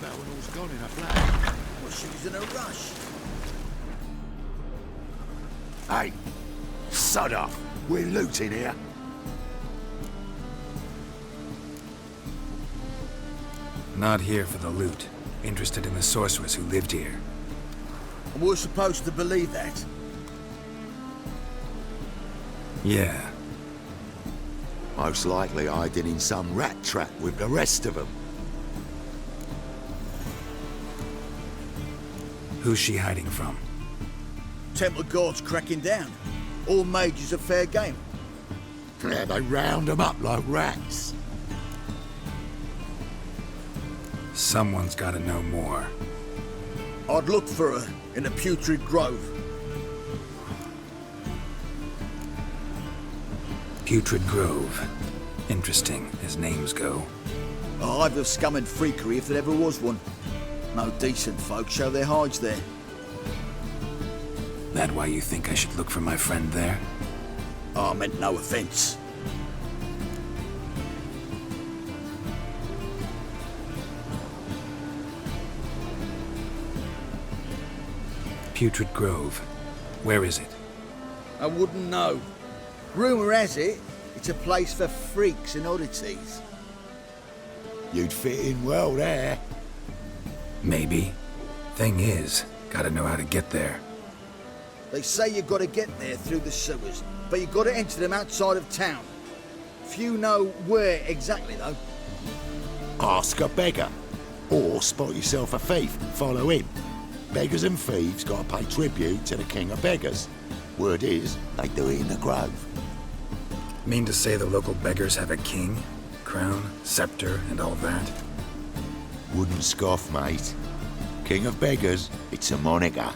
about when all's gone in a flash. Well, she was in a rush. Hey, sod off. We're looting here. Not here for the loot. Interested in the sorceress who lived here. And we're supposed to believe that. Yeah. Most likely hiding in some rat trap with the rest of them. Who's she hiding from? Temple guards cracking down. All mages are fair game. Yeah, they round them up like rats. Someone's gotta know more. I'd look for her in the Putrid Grove. Putrid Grove. Interesting, as names go. A hive of scum and freakery if there ever was one. No decent folk show their hides there. That why you think I should look for my friend there? I meant no offence. Putrid Grove. Where is it? I wouldn't know. Rumour has it, it's a place for freaks and oddities. You'd fit in well there. Maybe. Thing is, gotta know how to get there. They say you've got to get there through the sewers, but you've got to enter them outside of town. Few know where exactly, though. Ask a beggar. Or spot yourself a thief and follow him. Beggars and thieves gotta pay tribute to the king of beggars. Word is, they do it in the grove. Mean to say the local beggars have a king? Crown, scepter, and all that? Wouldn't scoff, mate. King of beggars, it's a moniker.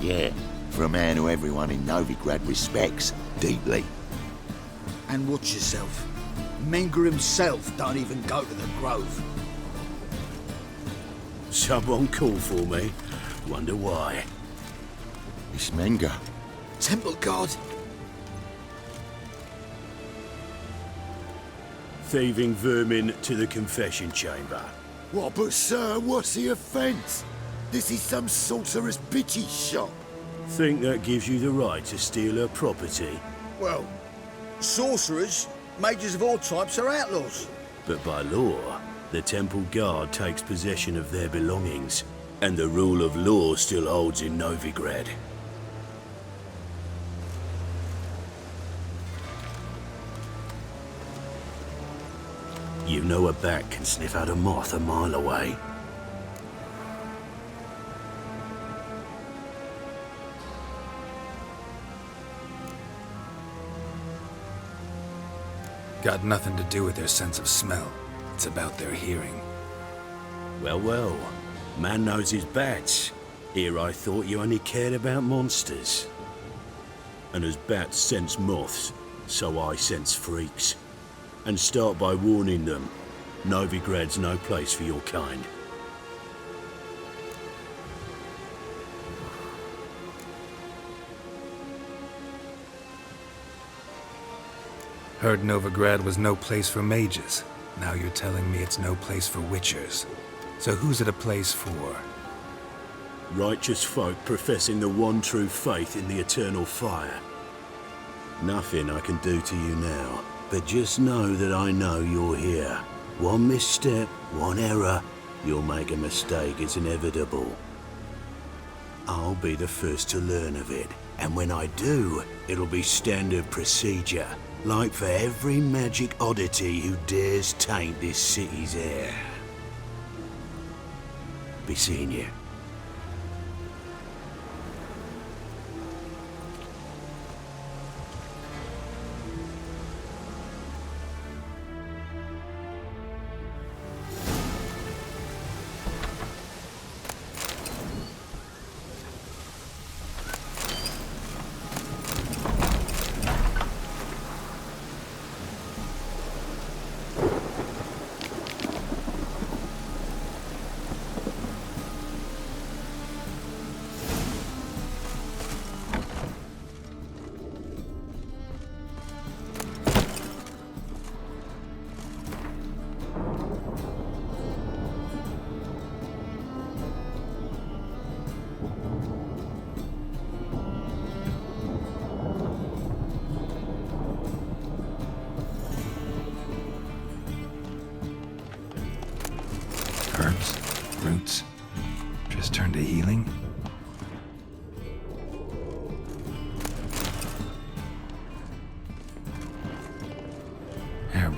Yeah, for a man who everyone in Novigrad respects deeply. And watch yourself. Menge himself don't even go to the grove. Someone called for me. Wonder why. It's Menge. Temple guard. Thieving vermin to the confession chamber. What, but sir, what's the offence? This is some sorcerer's bitchy shop. Think that gives you the right to steal her property? Well, sorcerers, mages of all types are outlaws. But by law, the temple guard takes possession of their belongings, and the rule of law still holds in Novigrad. You know a bat can sniff out a moth a mile away. Got nothing to do with their sense of smell. It's about their hearing. Well, well. Man knows his bats. Here I thought you only cared about monsters. And as bats sense moths, so I sense freaks. And start by warning them. Novigrad's no place for your kind. Heard Novigrad was no place for mages. Now you're telling me it's no place for witchers. So who's it a place for? Righteous folk professing the one true faith in the eternal fire. Nothing I can do to you now, but just know that I know you're here. One misstep, one error, you'll make a mistake, it's inevitable. I'll be the first to learn of it, and when I do, it'll be standard procedure, like for every magic oddity who dares taint this city's air. Be seeing you.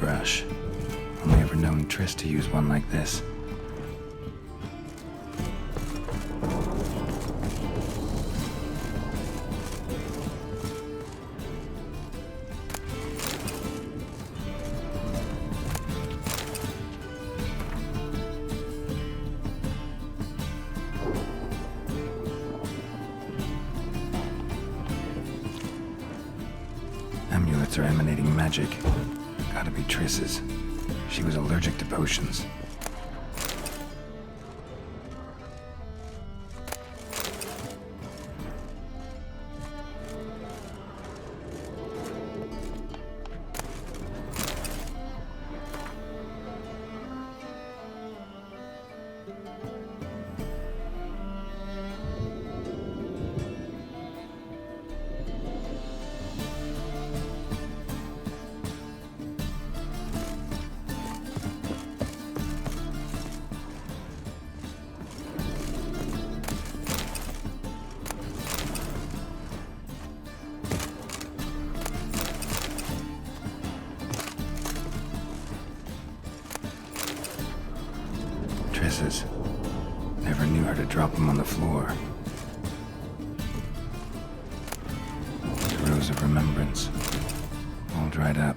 brush. Only ever known Triss to use one like this. Amulets are emanating magic. Gotta be Triss's. She was allergic to potions. Triss's. Never knew her to drop them on the floor. The rose of remembrance. All dried up.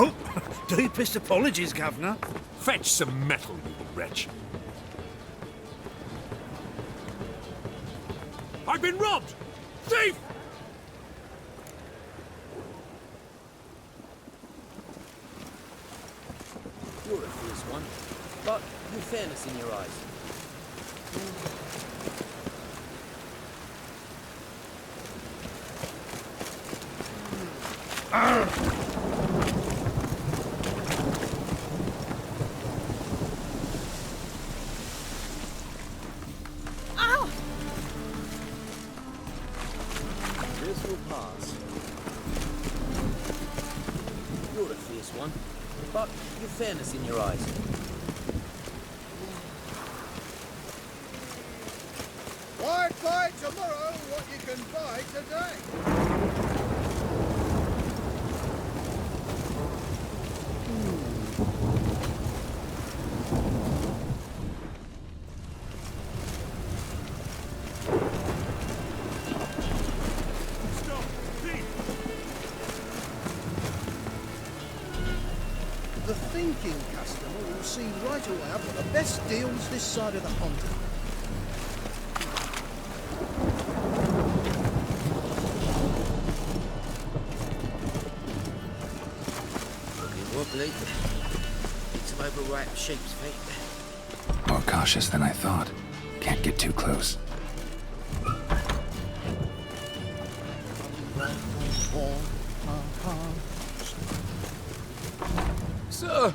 Oh, deepest apologies, Governor. Fetch some metal, you wretch. I've been robbed! Thief! You're a fierce one, but with fairness in your eyes. This will pass. You're a fierce one, but with fairness in your eyes. Why buy tomorrow what you can buy today? Stop! Thief! The thinking customer will see right away I've got the best deals this side of the pond. Looking wobbly. It's some overripe sheep's feet. More cautious than I thought. Can't get too close.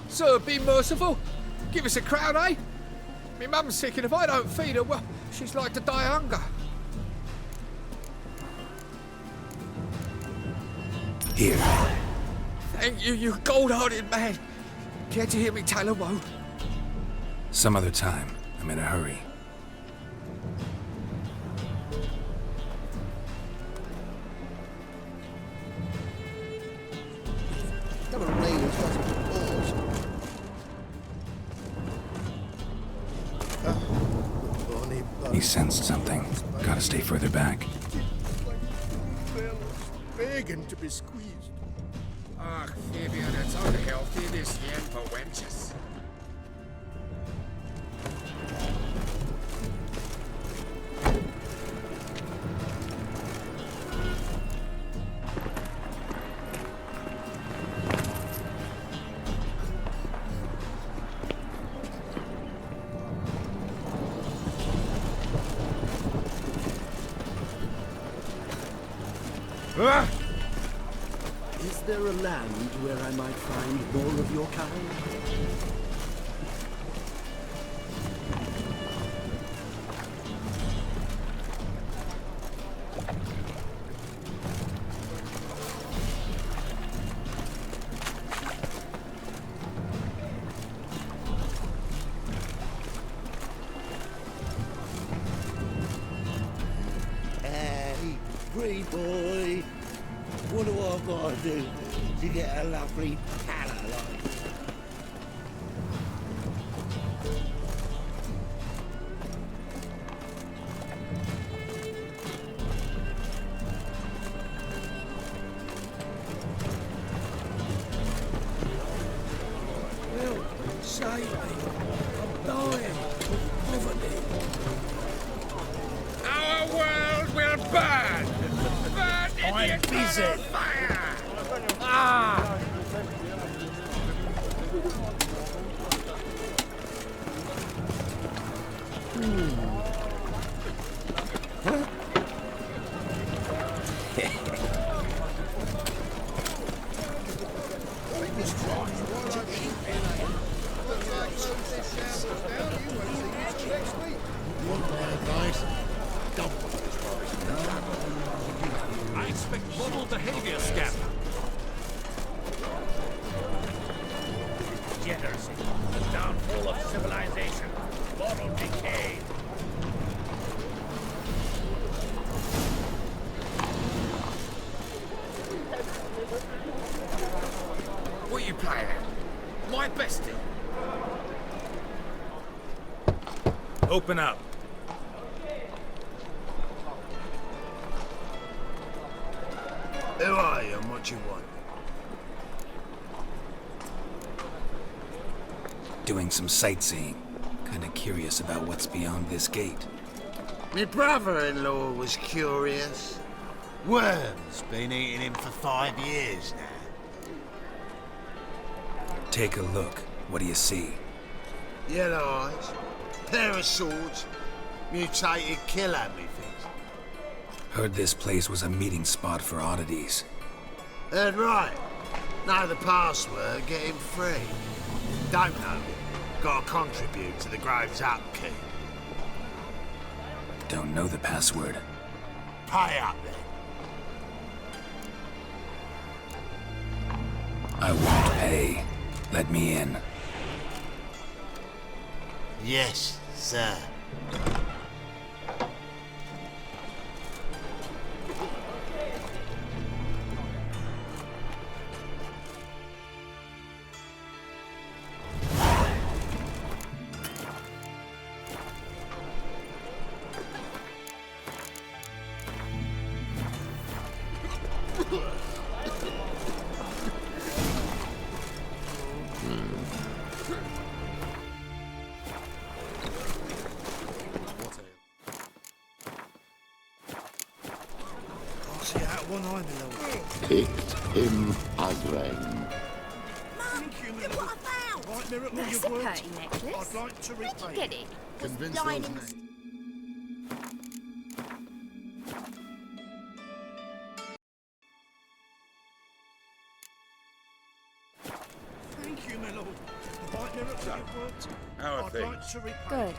Sir, be merciful. Give us a crown, eh? Me mum's sick, and if I don't feed her, well, she's like to die of hunger. Here. Thank you, you gold-hearted man. Care to hear me tell a woe? Some other time. I'm in a hurry. Never really started to pause. He sensed something. Gotta stay further back. Begging to be squeezed. Ach, Fabian, it's unhealthy, this yen for wenches. there a land where I might find more of your kind? Hey, pretty boy. What do I gotta do to get a lovely palace like? Will, save me. I'm dying of poverty. Our world will burn! Burn in I'm the busy. eternal fire! Ah! I expect model behavior, Scap. Degeneracy. The downfall of civilization. Moral decay. What are you playing at? My bestie. Open up. Who are you and what you want? Doing some sightseeing. Kinda curious about what's beyond this gate. My brother-in-law was curious. Worms been eating him for 5 years now. Take a look. What do you see? Yellow eyes, pair of swords, mutated killer, methinks. Heard this place was a meeting spot for oddities. Heard right. Know the password, get him free. Don't know it. Gotta contribute to the Grove's upkeep. Don't know the password. Pay up then. I won't pay. Let me in. Yes, sir. I'll see out one eye, my lord. Picked him as rain. Look what I found! Right miracle That's you've a worked. pretty necklace. I'd like to Where'd you repay get it? Was Convinced lying those in the men- Thank you, my lord. Right miracle you've worked. How are I'd things? like to repay.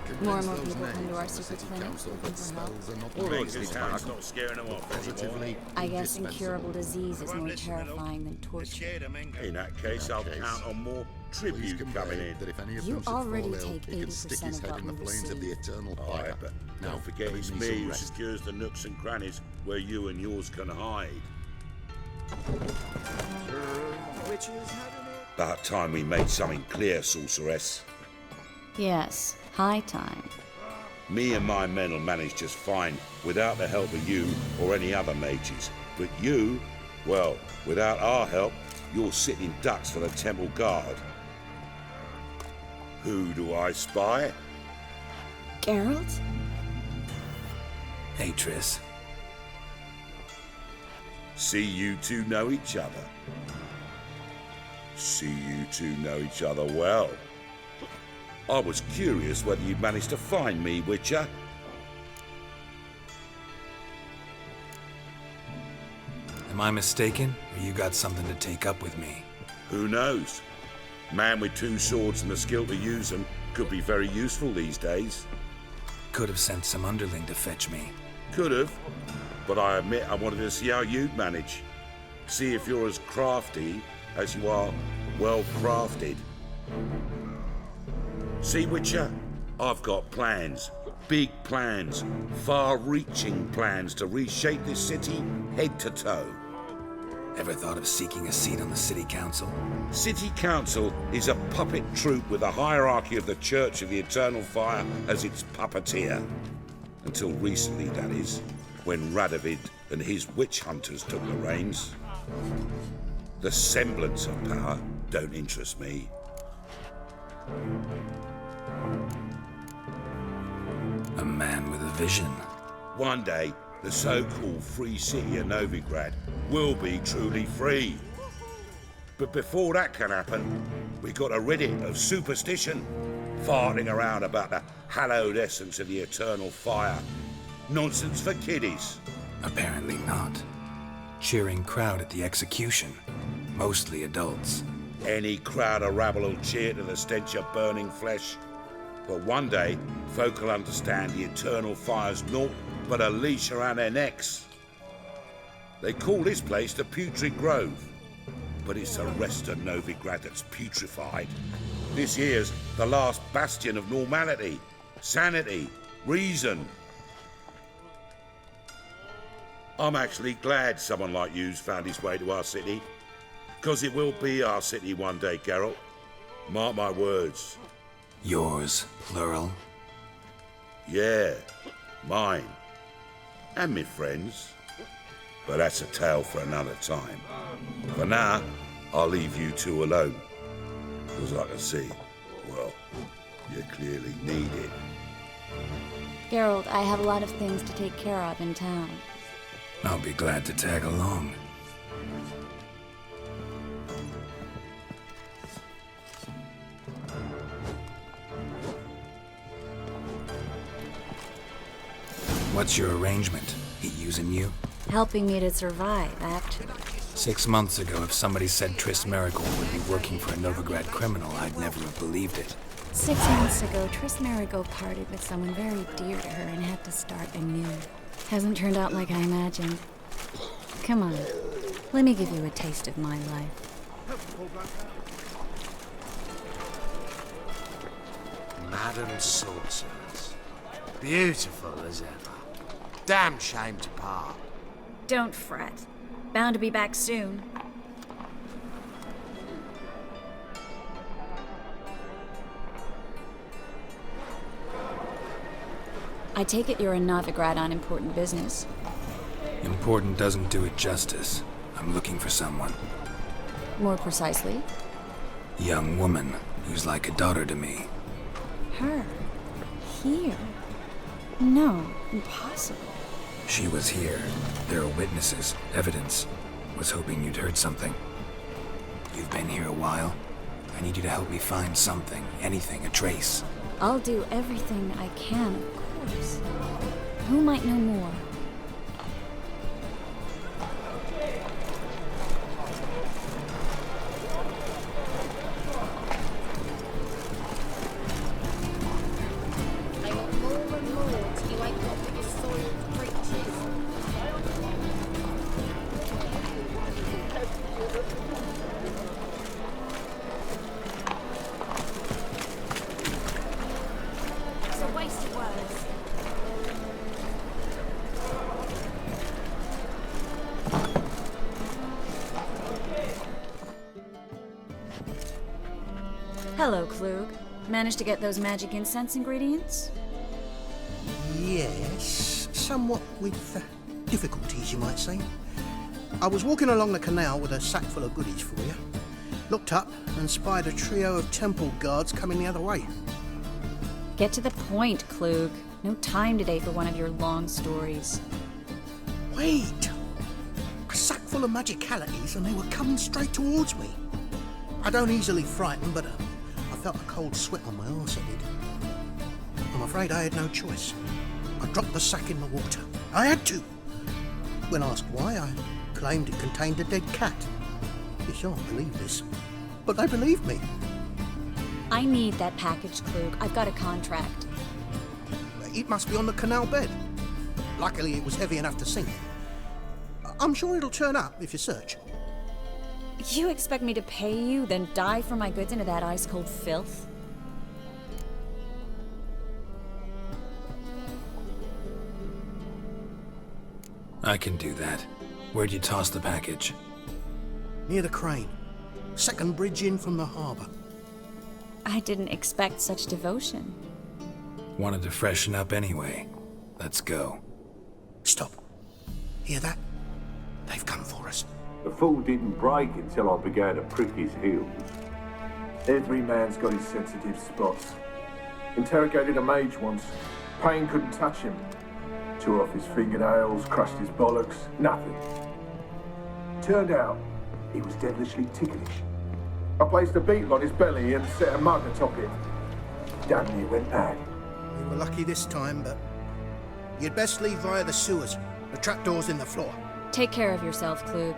Good. More and more people come to our secret clinic Council looking that for help. spells are not All right, likely this to town's work. not scaring them off anymore. Positively I guess indispensable. incurable disease is Won't more listen, my lord. terrifying than They're torture. scared of menge. In that case, I'll case, count on more Please tribute coming convey in. that if any of You them should already fall ill, take he can stick 80% his of head what in the we flames of the receive. eternal Aye, fire. but Now, don't forget give it's me me some who rest. secures the nooks and crannies where you and yours can hide. About time we made something clear, sorceress. Yes, high time. Me and my men will manage just fine without the help of you or any other mages. But you, well, without our help, you're sitting ducks for the temple guard. Who do I spy? Geralt? Hey, Triss. See you two know each other. See you two know each other well. I was curious whether you'd managed to find me, Witcher. A Am I mistaken, or you got something to take up with me? Who knows? Man with two swords and the skill to use them could be very useful these days. Could have sent some underling to fetch me. Could have, but I admit I wanted to see how you'd manage. See if you're as crafty as you are well-crafted. See, Witcher? I've got plans. Big plans. Far-reaching plans to reshape this city head to toe. Ever thought of seeking a seat on the city council? City Council is a puppet troupe with a hierarchy of the Church of the Eternal Fire as its puppeteer. Until recently, that is, when Radovid and his witch hunters took the reins. The semblance of power don't interest me. A man with a vision. One day, the so-called free city of Novigrad will be truly free. But before that can happen, we got to rid it of superstition, farting around about the hallowed essence of the eternal fire. Nonsense for kiddies. Apparently not. Cheering crowd at the execution. Mostly adults. Any crowd of rabble will cheer to the stench of burning flesh. But one day, folk will understand the eternal fire's naught but a leash around their necks. They call this place the Putrid Grove, but it's the rest of Novigrad that's putrefied. This here's the last bastion of normality, sanity, reason. I'm actually glad someone like you's found his way to our city, because it will be our city one day, Geralt. Mark my words. Yours, plural? Yeah, mine. And me friends. But that's a tale for another time. For now, I'll leave you two alone. Because I can see, well, you clearly need it. Geralt, I have a lot of things to take care of in town. I'll be glad to tag along. What's your arrangement? He using you? Helping me to survive, actually. 6 months ago, if somebody said Triss Merigold would be working for a Novigrad criminal, I'd never have believed it. 6 months ago, Triss Merigold parted with someone very dear to her and had to start anew. Hasn't turned out like I imagined. Come on, let me give you a taste of my life. Madam Sorceress. Beautiful as ever. Damn shame to part. Don't fret. Bound to be back soon. I take it you're in Novigrad on important business. Important doesn't do it justice. I'm looking for someone. More precisely? Young woman who's like a daughter to me. Her? Here? No, impossible. She was here. There are witnesses, evidence. Was hoping you'd heard something. You've been here a while. I need you to help me find something, anything, a trace. I'll do everything I can, of course. Who might know more? Hello, Klug. Managed to get those magic incense ingredients? Yes, somewhat with difficulties, you might say. I was walking along the canal with a sack full of goodies for you. Looked up and spied a trio of temple guards coming the other way. Get to the point, Klug. No time today for one of your long stories. Wait! A sack full of magicalities and they were coming straight towards me. I don't easily frighten, but I felt a cold sweat on my arse, I did. I'm afraid I had no choice. I dropped the sack in the water. I had to. When asked why, I claimed it contained a dead cat. You shan't believe this, but they believed me. I need that package, Klug. I've got a contract. It must be on the canal bed. Luckily, it was heavy enough to sink. I'm sure it'll turn up if you search. You expect me to pay you, then dive for my goods into that ice-cold filth? I can do that. Where'd you toss the package? Near the crane. Second bridge in from the harbour. I didn't expect such devotion. Wanted to freshen up anyway. Let's go. Stop. Hear that? They've come for us. The fall didn't break until I began to prick his heels. Every man's got his sensitive spots. Interrogated a mage once. Pain couldn't touch him. Tore off his fingernails, crushed his bollocks, nothing. Turned out, he was devilishly ticklish. I placed a beetle on his belly and set a mug atop it. Damn near went mad. We were lucky this time, but you'd best leave via the sewers. The trapdoor's in the floor. Take care of yourself, Klug.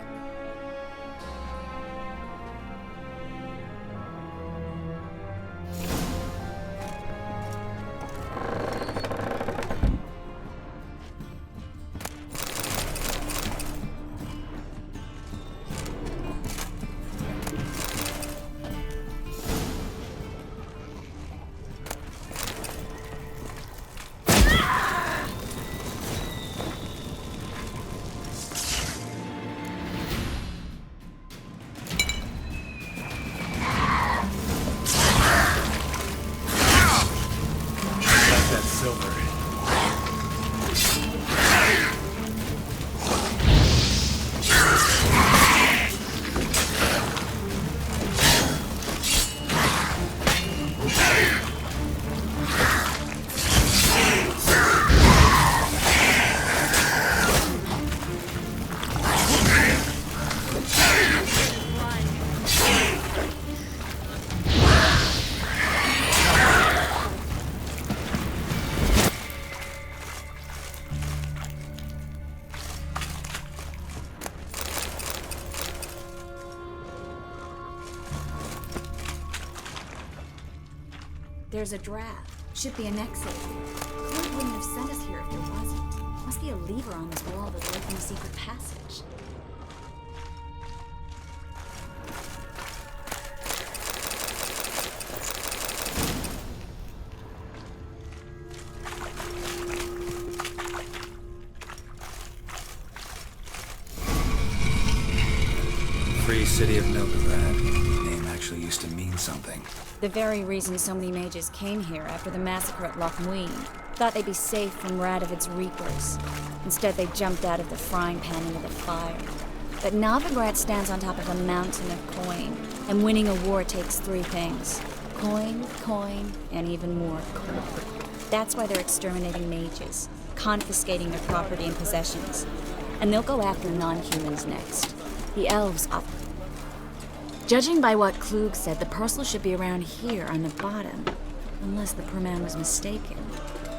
There's a draft. Should be an exit. Klug wouldn't have sent us here if there wasn't. Must be a lever on this wall that will open a secret passage. Free city of Novigrad. Name actually used to mean something. The very reason so many mages came here after the massacre at Loch Muin. Thought they'd be safe from Radovid's reapers. Instead, they jumped out of the frying pan into the fire. But Novigrad stands on top of a mountain of coin, and winning a war takes three things. Coin, coin, and even more coin. That's why they're exterminating mages, confiscating their property and possessions. And they'll go after non-humans next. The elves up. Judging by what Klug said, the parcel should be around here on the bottom. Unless the poor man was mistaken.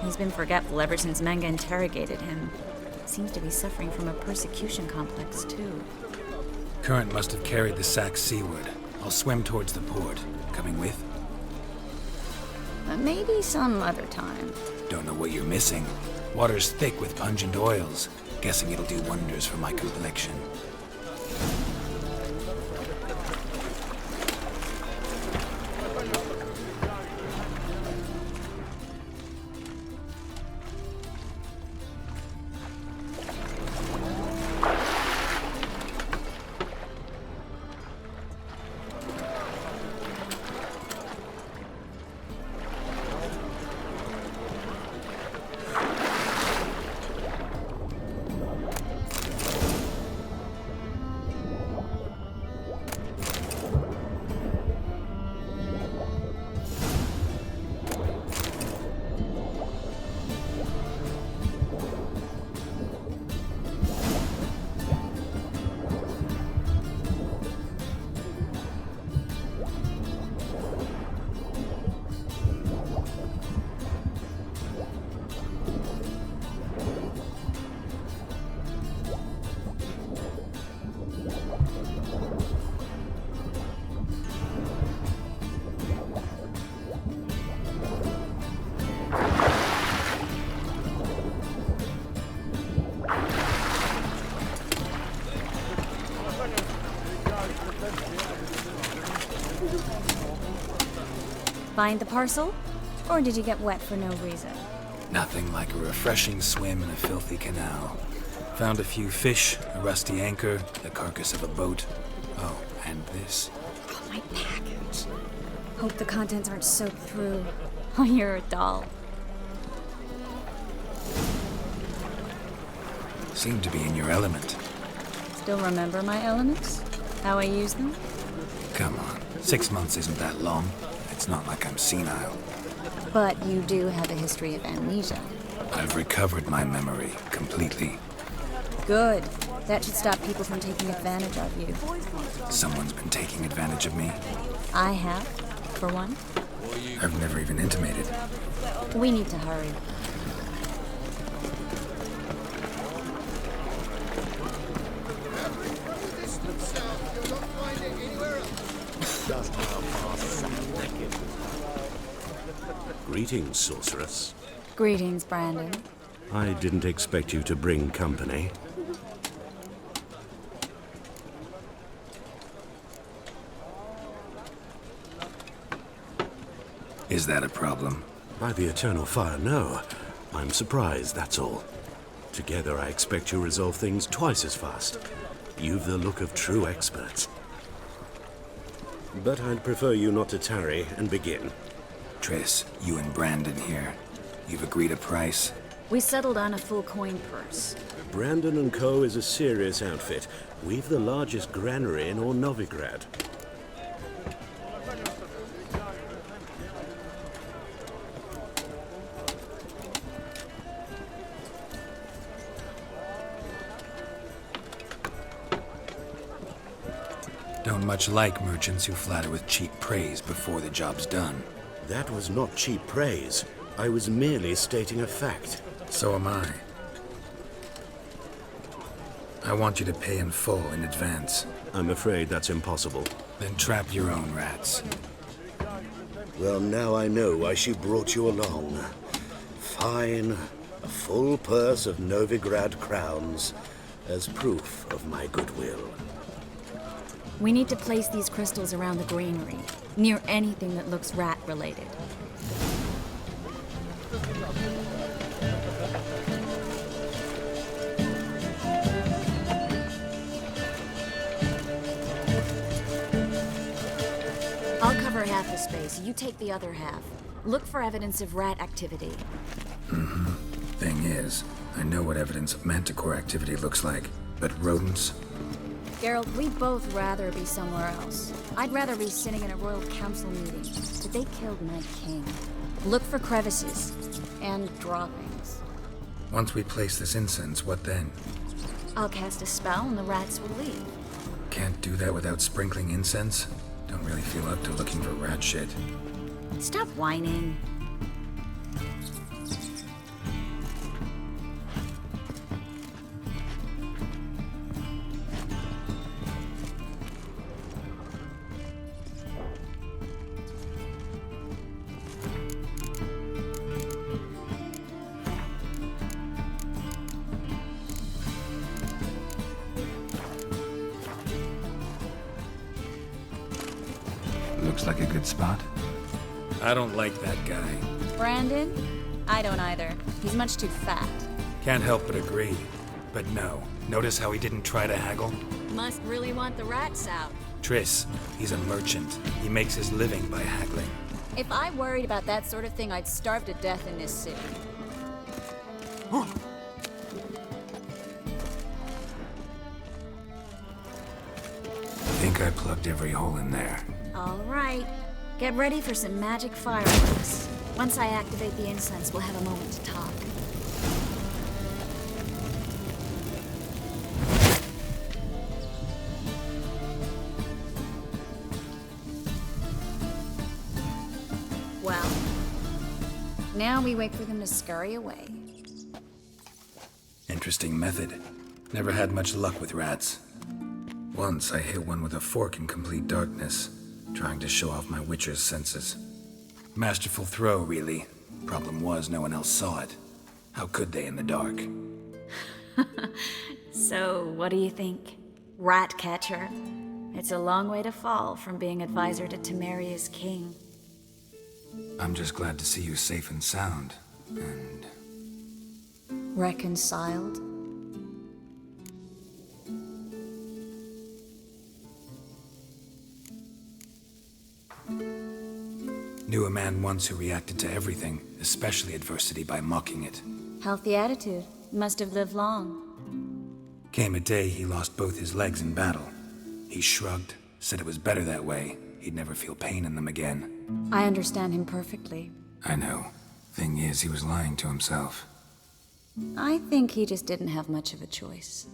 He's been forgetful ever since Menge interrogated him. Seems to be suffering from a persecution complex, too. Current must have carried the sack seaward. I'll swim towards the port. Coming with? Maybe some other time. Don't know what you're missing. Water's thick with pungent oils. Guessing it'll do wonders for my complexion. Find the parcel? Or did you get wet for no reason? Nothing like a refreshing swim in a filthy canal. Found a few fish, a rusty anchor, the carcass of a boat. Oh, and this. Oh, my package. Hope the contents aren't soaked through. Oh, you're a doll. Seem to be in your element. Still remember my elements? How I use them? Come on, 6 months isn't that long. It's not like I'm senile. But you do have a history of amnesia. I've recovered my memory completely. Good. That should stop people from taking advantage of you. Someone's been taking advantage of me. I have, for one. I've never even intimated. We need to hurry. Greetings, sorceress. Greetings, Brandon. I didn't expect you to bring company. Is that a problem? By the eternal fire, no. I'm surprised, that's all. Together, I expect you resolve things twice as fast. You've the look of true experts. But I'd prefer you not to tarry and begin. Triss, you and Brandon here. You've agreed a price? We settled on a full coin purse. Brandon & Co. is a serious outfit. We've the largest granary in all Novigrad. Don't much like merchants who flatter with cheap praise before the job's done. That was not cheap praise. I was merely stating a fact. So am I. I want you to pay in full in advance. I'm afraid that's impossible. Then trap your own rats. Well, now I know why she brought you along. Fine. A full purse of Novigrad crowns as proof of my goodwill. We need to place these crystals around the granary, near anything that looks rat-related. I'll cover half the space, you take the other half. Look for evidence of rat activity. Thing is, I know what evidence of manticore activity looks like, but rodents? Geralt, we'd both rather be somewhere else. I'd rather be sitting in a royal council meeting, but they killed my king. Look for crevices and droppings. Once we place this incense, what then? I'll cast a spell and the rats will leave. Can't do that without sprinkling incense? Don't really feel up to looking for rat shit. Stop whining. Looks like a good spot. I don't like that guy. Brandon? I don't either. He's much too fat. Can't help but agree. But no. Notice how he didn't try to haggle? Must really want the rats out. Triss, he's a merchant. He makes his living by haggling. If I worried about that sort of thing, I'd starve to death in this city. Think I plugged every hole in there. All right. Get ready for some magic fireworks. Once I activate the incense, we'll have a moment to talk. Well, now we wait for them to scurry away. Interesting method. Never had much luck with rats. Once I hit one with a fork in complete darkness, trying to show off my witcher's senses. Masterful throw, really. Problem was, no one else saw it. How could they in the dark? So, what do you think? Rat catcher? It's a long way to fall from being advisor to Temeria's king. I'm just glad to see you safe and sound, and... Reconciled? Knew a man once who reacted to everything, especially adversity, by mocking it. Healthy attitude. Must have lived long. Came a day he lost both his legs in battle. He shrugged, said it was better that way. He'd never feel pain in them again. I understand him perfectly. I know. Thing is, he was lying to himself. I think he just didn't have much of a choice.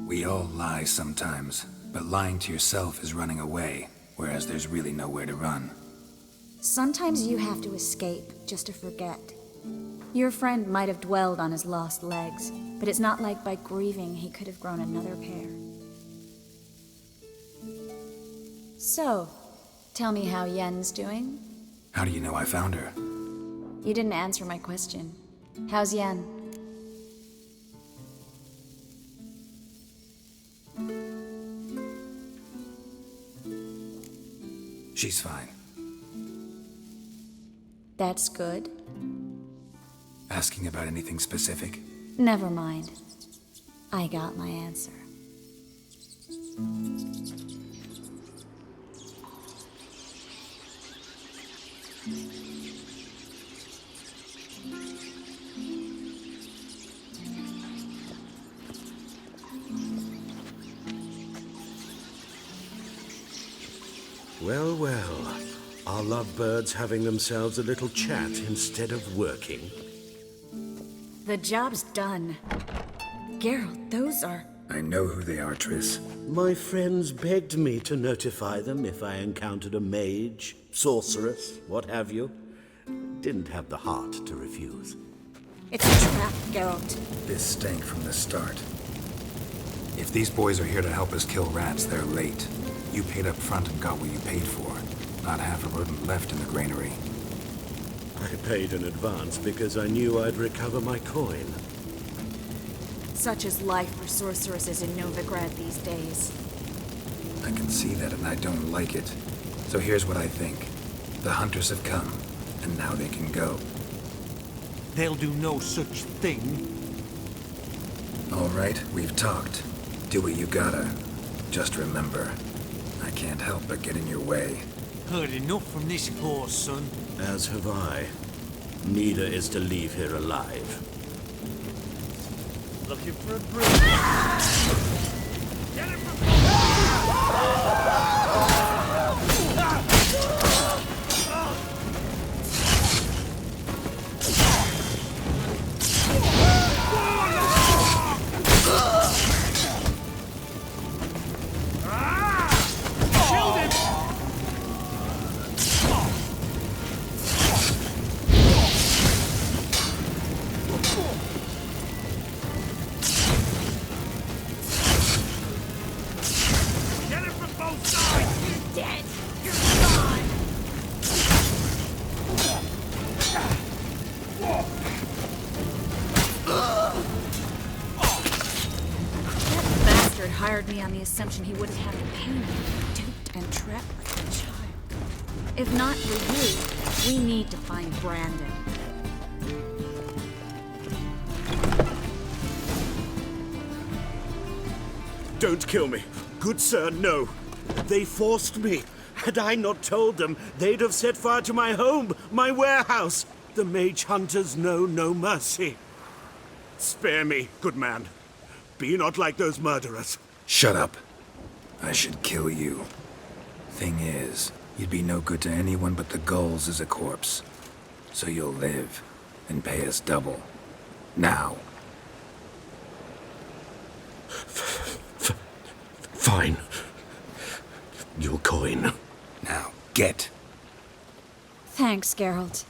We all lie sometimes, but lying to yourself is running away, whereas there's really nowhere to run. Sometimes you have to escape just to forget. Your friend might have dwelled on his lost legs, but it's not like by grieving he could have grown another pair. So, tell me how Yen's doing? How do you know I found her? You didn't answer my question. How's Yen? She's fine. That's good. Asking about anything specific? Never mind. I got my answer. Well, well. Are lovebirds having themselves a little chat instead of working? The job's done. Geralt, those are... I know who they are, Triss. My friends begged me to notify them if I encountered a mage, sorceress, what have you. Didn't have the heart to refuse. It's a trap, Geralt. This stank from the start. If these boys are here to help us kill rats, they're late. You paid up front and got what you paid for. Not half a rodent left in the granary. I paid in advance because I knew I'd recover my coin. Such is life for sorceresses in Novigrad these days. I can see that and I don't like it. So here's what I think. The hunters have come, and now they can go. They'll do no such thing. All right, we've talked. Do what you gotta. Just remember, I can't help but get in your way. Heard enough from this poor son. As have I. Neither is to leave here alive. Looking for a break. Get him from... Hired me on the assumption he wouldn't have to pay me, duped and trapped like a child. If not for you, we need to find Brandon. Don't kill me. Good sir, no. They forced me. Had I not told them, they'd have set fire to my home, my warehouse. The mage hunters know no mercy. Spare me, good man. Be not like those murderers. Shut up. I should kill you. Thing is, you'd be no good to anyone but the gulls as a corpse. So you'll live and pay us double. Now. Fine. Your coin. Now, get. Thanks, Geralt.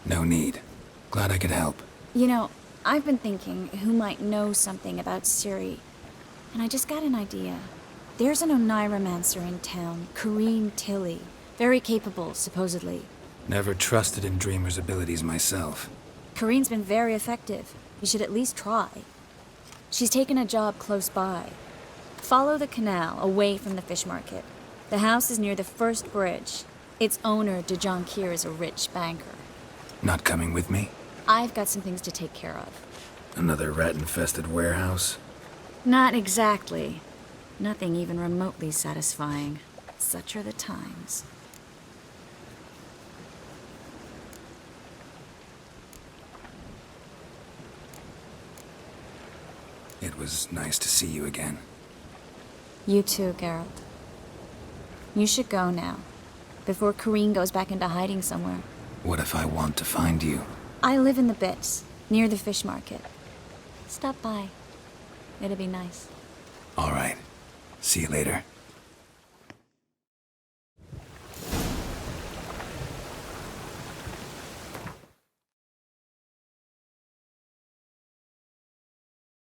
No need. Glad I could help. You know, I've been thinking who might know something about Ciri, and I just got an idea. There's an Oneiromancer in town, Kareen Tilly. Very capable, supposedly. Never trusted in Dreamer's abilities myself. Kareen's been very effective. You should at least try. She's taken a job close by. Follow the canal, away from the fish market. The house is near the first bridge. Its owner, Dejonkir, is a rich banker. Not coming with me? I've got some things to take care of. Another rat-infested warehouse? Not exactly. Nothing even remotely satisfying. Such are the times. It was nice to see you again. You too, Geralt. You should go now, before Kareen goes back into hiding somewhere. What if I want to find you? I live in the Bits, near the fish market. Stop by. It'll be nice. All right. See you later.